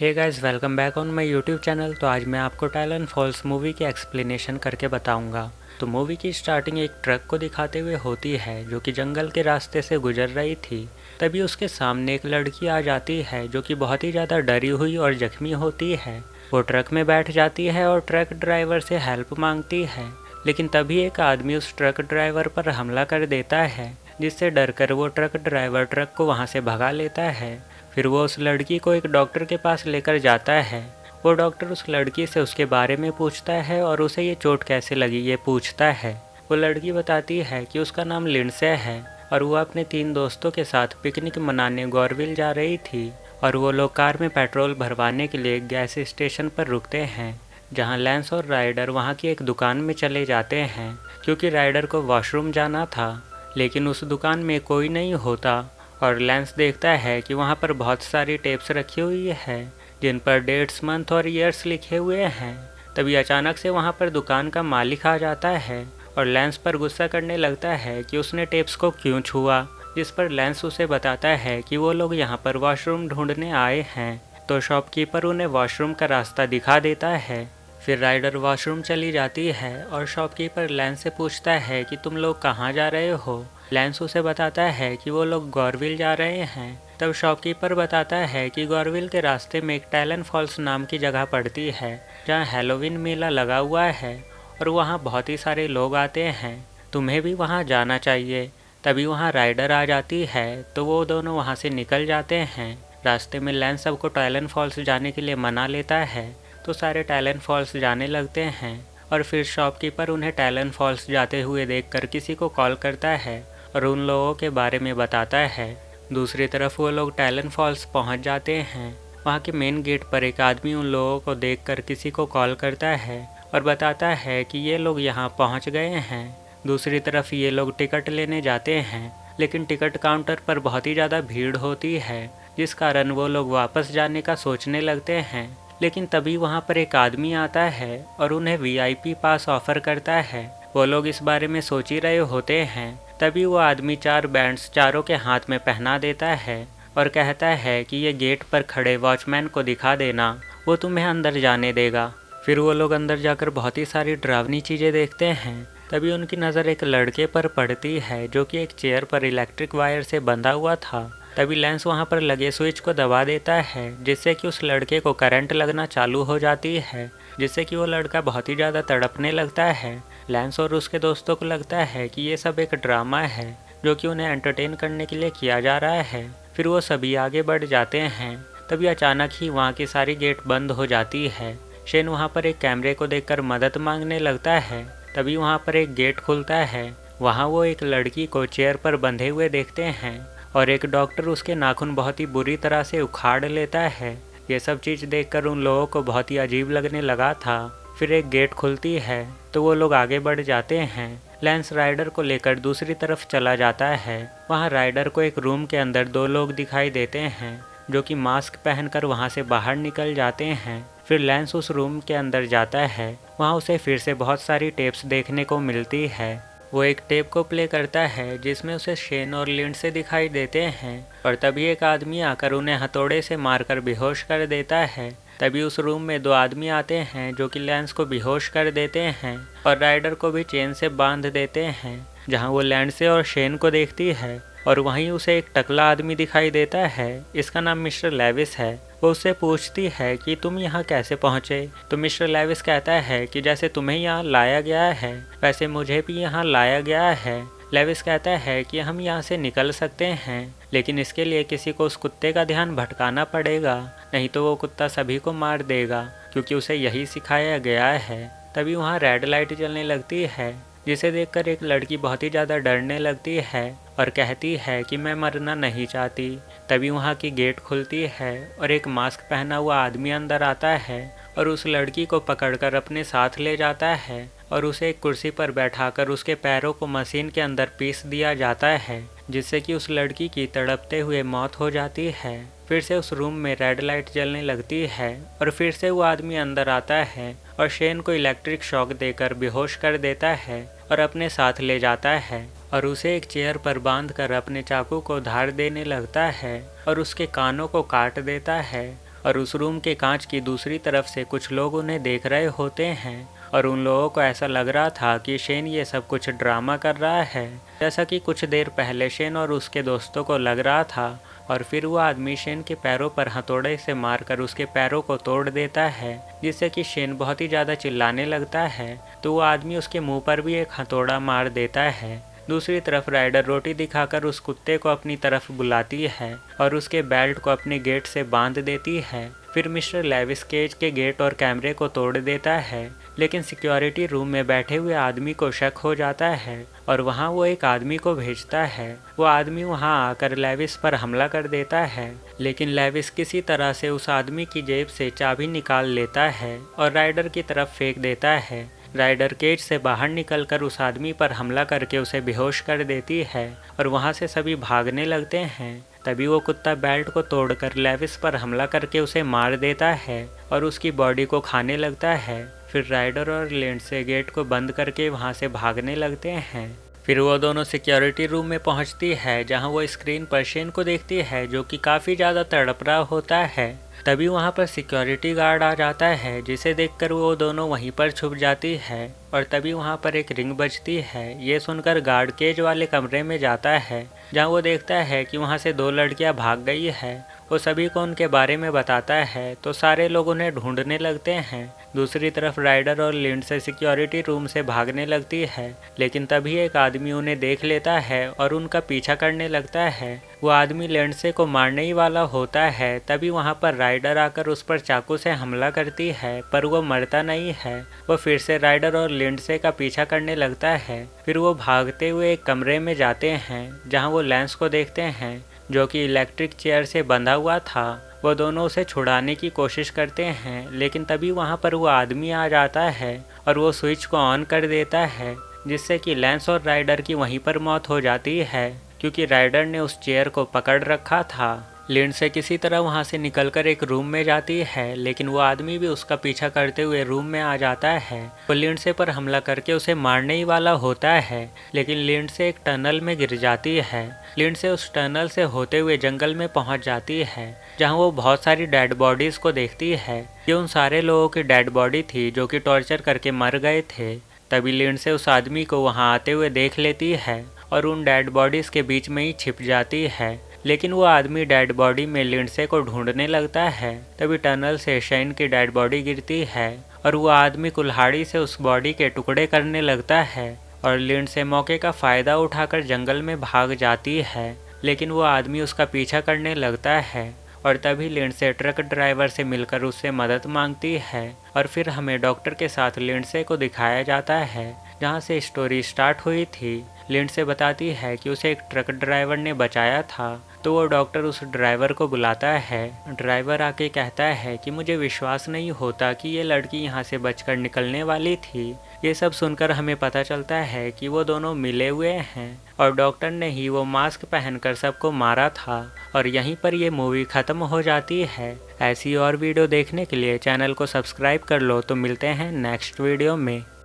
Hey guys, welcome back on my YouTube channel. तो आज मैं आपको टाइलन फॉल्स मूवी की एक्सप्लेनेशन करके बताऊंगा। तो मूवी की स्टार्टिंग एक ट्रक को दिखाते हुए होती है जो कि जंगल के रास्ते से गुजर रही थी। तभी उसके सामने एक लड़की आ जाती है जो कि बहुत ही ज़्यादा डरी हुई और जख्मी होती है। वो ट्रक में बैठ जाती है और ट्रक ड्राइवर से हेल्प मांगती है, लेकिन तभी एक आदमी उस ट्रक ड्राइवर पर हमला कर देता है, जिससे डरकर वो ट्रक ड्राइवर ट्रक को वहाँ से भगा लेता है। फिर वो उस लड़की को एक डॉक्टर के पास लेकर जाता है। वो डॉक्टर उस लड़की से उसके बारे में पूछता है और उसे ये चोट कैसे लगी ये पूछता है। वो लड़की बताती है कि उसका नाम लिंडसे है और वो अपने 3 दोस्तों के साथ पिकनिक मनाने गॉरविल जा रही थी। और वो लोग कार में पेट्रोल भरवाने के लिए गैस स्टेशन पर रुकते हैं, जहाँ लैंस और राइडर वहाँ की एक दुकान में चले जाते हैं क्योंकि राइडर को वॉशरूम जाना था। लेकिन उस दुकान में कोई नहीं होता और लैंस देखता है कि वहाँ पर बहुत सारी टेप्स रखी हुई है जिन पर डेट्स, मंथ और ईयर्स लिखे हुए हैं। तभी अचानक से वहाँ पर दुकान का मालिक आ जाता है और लैंस पर गुस्सा करने लगता है कि उसने टेप्स को क्यों छुआ, जिस पर लैंस उसे बताता है कि वो लोग यहाँ पर वॉशरूम ढूंढने आए हैं। तो शॉपकीपर उन्हें वॉशरूम का रास्ता दिखा देता है। फिर राइडर वॉशरूम चली जाती है और शॉपकीपर लैंस से पूछता है कि तुम लोग कहाँ जा रहे हो। लैंस उसे बताता है कि वो लोग गॉरविल जा रहे हैं। तब शॉपकीपर बताता है कि गॉरविल के रास्ते में एक टाइलन फॉल्स नाम की जगह पड़ती है जहाँ हैलोवीन मेला लगा हुआ है और वहाँ बहुत ही सारे लोग आते हैं, तुम्हें भी वहाँ जाना चाहिए। तभी वहाँ राइडर आ जाती है तो वो दोनों वहाँ से निकल जाते हैं। रास्ते में लैंस सबको टाइलन फॉल्स जाने के लिए मना लेता है तो सारे टाइलन फॉल्स जाने लगते हैं। और फिर शॉपकीपर उन्हें टाइलन फॉल्स जाते हुए देखकर किसी को कॉल करता है और उन लोगों के बारे में बताता है। दूसरी तरफ वो लोग टाइलन फॉल्स पहुंच जाते हैं। वहां के मेन गेट पर एक आदमी उन लोगों को देखकर किसी को कॉल करता है और बताता है कि ये लोग यहां पहुंच गए हैं। दूसरी तरफ ये लोग टिकट लेने जाते हैं, लेकिन टिकट काउंटर पर बहुत ही ज़्यादा भीड़ होती है, जिस कारण वो लोग वापस जाने का सोचने लगते हैं। लेकिन तभी वहाँ पर एक आदमी आता है और उन्हें VIP पास ऑफर करता है। वो लोग इस बारे में सोच ही रहे होते हैं, तभी वो आदमी 4 बैंड्स चारों के हाथ में पहना देता है और कहता है कि ये गेट पर खड़े वॉचमैन को दिखा देना, वो तुम्हें अंदर जाने देगा। फिर वो लोग अंदर जाकर बहुत ही सारी डरावनी चीज़ें देखते हैं। तभी उनकी नज़र एक लड़के पर पड़ती है जो कि एक चेयर पर इलेक्ट्रिक वायर से बंधा हुआ था। तभी लैंस वहाँ पर लगे स्विच को दबा देता है, जिससे कि उस लड़के को करंट लगना चालू हो जाती है, जिससे कि वो लड़का बहुत ही ज़्यादा तड़पने लगता है। लैंस और उसके दोस्तों को लगता है कि ये सब एक ड्रामा है जो कि उन्हें एंटरटेन करने के लिए किया जा रहा है। फिर वो सभी आगे बढ़ जाते हैं। तभी अचानक ही वहाँ की सारी गेट बंद हो जाती है। शेन वहाँ पर एक कैमरे को देखकर मदद मांगने लगता है। तभी वहाँ पर एक गेट खुलता है। वहाँ वो एक लड़की को चेयर पर बंधे हुए देखते हैं और एक डॉक्टर उसके नाखून बहुत ही बुरी तरह से उखाड़ लेता है। ये सब चीज़ देखकर उन लोगों को बहुत ही अजीब लगने लगा था। फिर एक गेट खुलती है तो वो लोग आगे बढ़ जाते हैं। लैंस राइडर को लेकर दूसरी तरफ चला जाता है। वहाँ राइडर को एक रूम के अंदर 2 लोग दिखाई देते हैं जो कि मास्क पहनकर वहाँ से बाहर निकल जाते हैं। फिर लैंस उस रूम के अंदर जाता है। वहाँ उसे फिर से बहुत सारी टेप्स देखने को मिलती है। वो एक टेप को प्ले करता है जिसमें उसे शेन और लिंडसे दिखाई देते हैं और तभी एक आदमी आकर उन्हें हथौड़े से मारकर बेहोश कर देता है। तभी उस रूम में 2 आदमी आते हैं जो कि लैंस को बेहोश कर देते हैं और राइडर को भी चेन से बांध देते हैं। जहां वो लिंडसे और शेन को देखती है और वहीं उसे एक टकला आदमी दिखाई देता है। इसका नाम मिस्टर लेविस है। वो उससे पूछती है कि तुम यहाँ कैसे पहुँचे। तो मिस्टर लेविस कहता है कि जैसे तुम्हें यहाँ लाया गया है वैसे मुझे भी यहाँ लाया गया है। लेविस कहता है कि हम यहाँ से निकल सकते हैं, लेकिन इसके लिए किसी को उस कुत्ते का ध्यान भटकाना पड़ेगा, नहीं तो वो कुत्ता सभी को मार देगा क्योंकि उसे यही सिखाया गया है। तभी वहाँ रेड लाइट जलने लगती है, जिसे देखकर एक लड़की बहुत ही ज़्यादा डरने लगती है और कहती है कि मैं मरना नहीं चाहती। तभी वहाँ की गेट खुलती है और एक मास्क पहना हुआ आदमी अंदर आता है और उस लड़की को पकड़कर अपने साथ ले जाता है और उसे एक कुर्सी पर बैठाकर उसके पैरों को मशीन के अंदर पीस दिया जाता है, जिससे कि उस लड़की की तड़पते हुए मौत हो जाती है। फिर से उस रूम में रेड लाइट जलने लगती है और फिर से वो आदमी अंदर आता है और शेन को इलेक्ट्रिक शॉक देकर बेहोश कर देता है और अपने साथ ले जाता है और उसे एक चेयर पर बांधकर अपने चाकू को धार देने लगता है और उसके कानों को काट देता है और उस रूम के कांच की दूसरी तरफ से कुछ लोग उन्हें देख रहे होते हैं और उन लोगों को ऐसा लग रहा था कि शेन ये सब कुछ ड्रामा कर रहा है, जैसा कि कुछ देर पहले शेन और उसके दोस्तों को लग रहा था। और फिर वो आदमी शेन के पैरों पर हथौड़े से मारकर उसके पैरों को तोड़ देता है, जिससे कि शेन बहुत ही ज़्यादा चिल्लाने लगता है। तो वो आदमी उसके मुंह पर भी एक हथौड़ा मार देता है। दूसरी तरफ राइडर रोटी दिखाकर उस कुत्ते को अपनी तरफ बुलाती है और उसके बेल्ट को अपने गेट से बांध देती है। फिर मिस्टर लेविस केज के गेट और कैमरे को तोड़ देता है, लेकिन सिक्योरिटी रूम में बैठे हुए आदमी को शक हो जाता है और वहां वो एक आदमी को भेजता है। वो आदमी वहां आकर लेविस पर हमला कर देता है, लेकिन लेविस किसी तरह से उस आदमी की जेब से चाबी निकाल लेता है और राइडर की तरफ फेंक देता है। राइडर केज से बाहर निकलकर उस आदमी पर हमला करके उसे बेहोश कर देती है और वहां से सभी भागने लगते हैं। तभी वो कुत्ता बेल्ट को तोड़कर लेविस पर हमला करके उसे मार देता है और उसकी बॉडी को खाने लगता है। फिर राइडर और लिंडसे गेट को बंद करके वहां से भागने लगते हैं। फिर वो दोनों सिक्योरिटी रूम में पहुंचती है, जहां वो स्क्रीन पर शेन को देखती है, जो कि काफ़ी ज़्यादा तड़प रहा होता है। तभी वहां पर सिक्योरिटी गार्ड आ जाता है, जिसे देखकर वो दोनों वहीं पर छुप जाती है और तभी वहां पर एक रिंग बजती है। ये सुनकर गार्ड केज वाले कमरे में जाता है, जहां वो देखता है कि वहां से 2 लड़कियां भाग गई है। वो सभी को उनके बारे में बताता है, तो सारे लोग उन्हें ढूंढने लगते हैं। दूसरी तरफ राइडर और लिंडसे सिक्योरिटी रूम से भागने लगती है, लेकिन तभी एक आदमी उन्हें देख लेता है और उनका पीछा करने लगता है। वो आदमी लिंडसे को मारने ही वाला होता है, तभी वहां पर राइडर आकर उस पर चाकू से हमला करती है, पर वो मरता नहीं है। वो फिर से राइडर और लिंडसे का पीछा करने लगता है। फिर वो भागते हुए एक कमरे में जाते हैं, जहां वो लेंस को देखते हैं, जो कि इलेक्ट्रिक चेयर से बंधा हुआ था। वो दोनों उसे छुड़ाने की कोशिश करते हैं, लेकिन तभी वहां पर वो आदमी आ जाता है और वो स्विच को ऑन कर देता है, जिससे कि लेंस और राइडर की वहीं पर मौत हो जाती है, क्योंकि राइडर ने उस चेयर को पकड़ रखा था। लिंडसे किसी तरह वहां से निकलकर एक रूम में जाती है, लेकिन वो आदमी भी उसका पीछा करते हुए रूम में आ जाता है। वो लिंडसे पर हमला करके उसे मारने ही वाला होता है, लेकिन लिंडसे एक टनल में गिर जाती है। लिंडसे उस टनल से होते हुए जंगल में पहुंच जाती है, जहां वो बहुत सारी डेड बॉडीज को देखती है। ये उन सारे लोगों की डेड बॉडी थी जो कि टॉर्चर करके मर गए थे। तभी लिंडसे उस आदमी को वहां आते हुए देख लेती है और उन डेड बॉडीज के बीच में ही छिप जाती है, लेकिन वो आदमी डेड बॉडी में लिंडसे को ढूंढने लगता है। तभी टनल से शेन की डेड बॉडी गिरती है और वो आदमी कुल्हाड़ी से उस बॉडी के टुकड़े करने लगता है और लिंडसे मौके का फ़ायदा उठाकर जंगल में भाग जाती है, लेकिन वो आदमी उसका पीछा करने लगता है और तभी लिंडसे ट्रक ड्राइवर से मिलकर उससे मदद मांगती है। और फिर हमें डॉक्टर के साथ लिंडसे को दिखाया जाता है, जहाँ से स्टोरी स्टार्ट हुई थी। लिंडसे बताती है कि उसे एक ट्रक ड्राइवर ने बचाया था, तो वो डॉक्टर उस ड्राइवर को बुलाता है। ड्राइवर आके कहता है कि मुझे विश्वास नहीं होता कि ये लड़की यहाँ से बचकर निकलने वाली थी। ये सब सुनकर हमें पता चलता है कि वो दोनों मिले हुए हैं और डॉक्टर ने ही वो मास्क पहनकर सबको मारा था। और यहीं पर ये मूवी ख़त्म हो जाती है। ऐसी और वीडियो देखने के लिए चैनल को सब्सक्राइब कर लो। तो मिलते हैं नेक्स्ट वीडियो में।